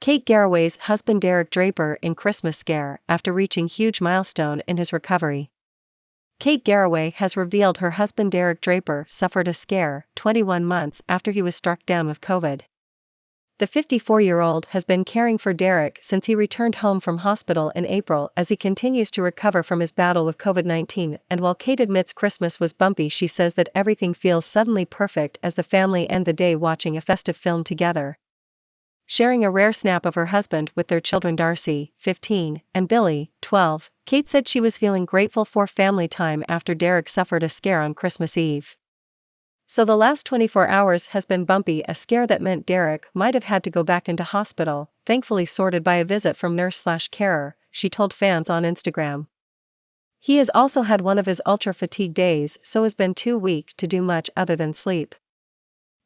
Kate Garraway's husband Derek Draper in Christmas scare after reaching huge milestone in his recovery. Kate Garraway has revealed her husband Derek Draper suffered a scare 21 months after he was struck down with COVID. The 54-year-old has been caring for Derek since he returned home from hospital in April as he continues to recover from his battle with COVID-19, and while Kate admits Christmas was bumpy, she says that everything feels suddenly perfect as the family end the day watching a festive film together. Sharing a rare snap of her husband with their children Darcey, 15, and Billy, 12, Kate said she was feeling grateful for family time after Derek suffered a scare on Christmas Eve. So the last 24 hours has been bumpy, a scare that meant Derek might have had to go back into hospital, thankfully sorted by a visit from nurse/carer, she told fans on Instagram. He has also had one of his ultra-fatigue days, so has been too weak to do much other than sleep.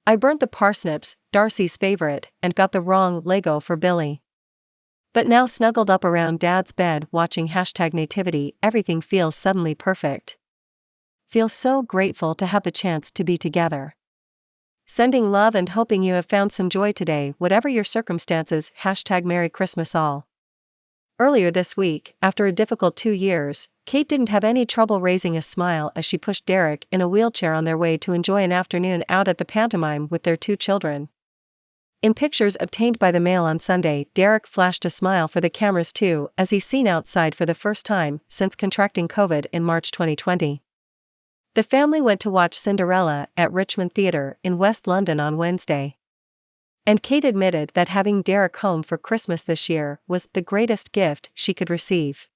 I burnt the parsnips, Darcey's favorite, and got the wrong Lego for Billy. But now snuggled up around Dad's bed watching #nativity, everything feels suddenly perfect. Feel so grateful to have the chance to be together. Sending love and hoping you have found some joy today, whatever your circumstances. #Merry Christmas all. Earlier this week, after a difficult 2 years, Kate didn't have any trouble raising a smile as she pushed Derek in a wheelchair on their way to enjoy an afternoon out at the pantomime with their 2 children. In pictures obtained by the Mail on Sunday, Derek flashed a smile for the cameras too, as he's seen outside for the first time since contracting COVID in March 2020. The family went to watch Cinderella at Richmond Theatre in West London on Wednesday. And Kate admitted that having Derek home for Christmas this year was the greatest gift she could receive.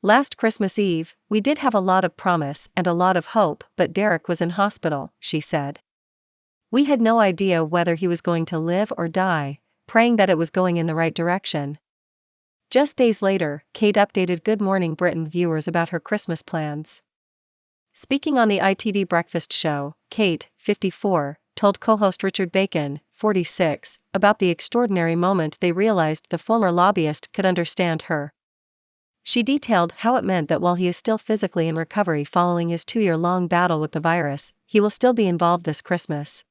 Last Christmas Eve, we did have a lot of promise and a lot of hope, but Derek was in hospital, she said. We had no idea whether he was going to live or die, praying that it was going in the right direction. Just days later, Kate updated Good Morning Britain viewers about her Christmas plans. Speaking on the ITV breakfast show, Kate, 54, told co-host Richard Bacon, 46, about the extraordinary moment they realized the former lobbyist could understand her. She detailed how it meant that while he is still physically in recovery following his 2-year-long battle with the virus, he will still be involved this Christmas.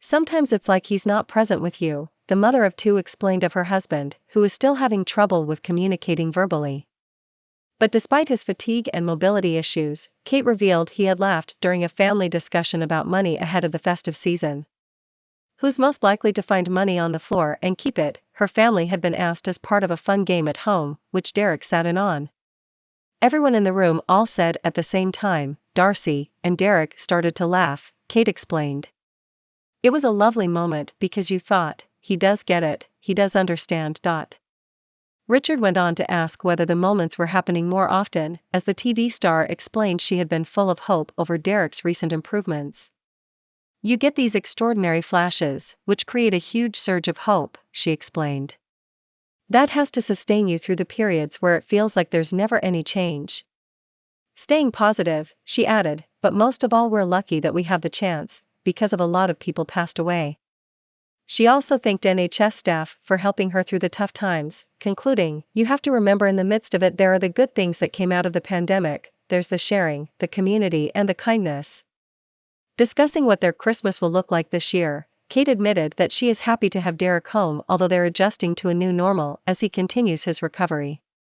Sometimes it's like he's not present with you, the mother of 2 explained of her husband, who is still having trouble with communicating verbally. But despite his fatigue and mobility issues, Kate revealed he had laughed during a family discussion about money ahead of the festive season. Who's most likely to find money on the floor and keep it, her family had been asked as part of a fun game at home, which Derek sat in on. Everyone in the room all said at the same time, Darcey, and Derek started to laugh, Kate explained. It was a lovely moment because you thought, he does get it, he does understand. Richard went on to ask whether the moments were happening more often, as the TV star explained she had been full of hope over Derek's recent improvements. You get these extraordinary flashes, which create a huge surge of hope, she explained. That has to sustain you through the periods where it feels like there's never any change. Staying positive, she added, but most of all we're lucky that we have the chance, because of a lot of people passed away. She also thanked NHS staff for helping her through the tough times, concluding, you have to remember in the midst of it there are the good things that came out of the pandemic, there's the sharing, the community and the kindness. Discussing what their Christmas will look like this year, Kate admitted that she is happy to have Derek home although they're adjusting to a new normal as he continues his recovery.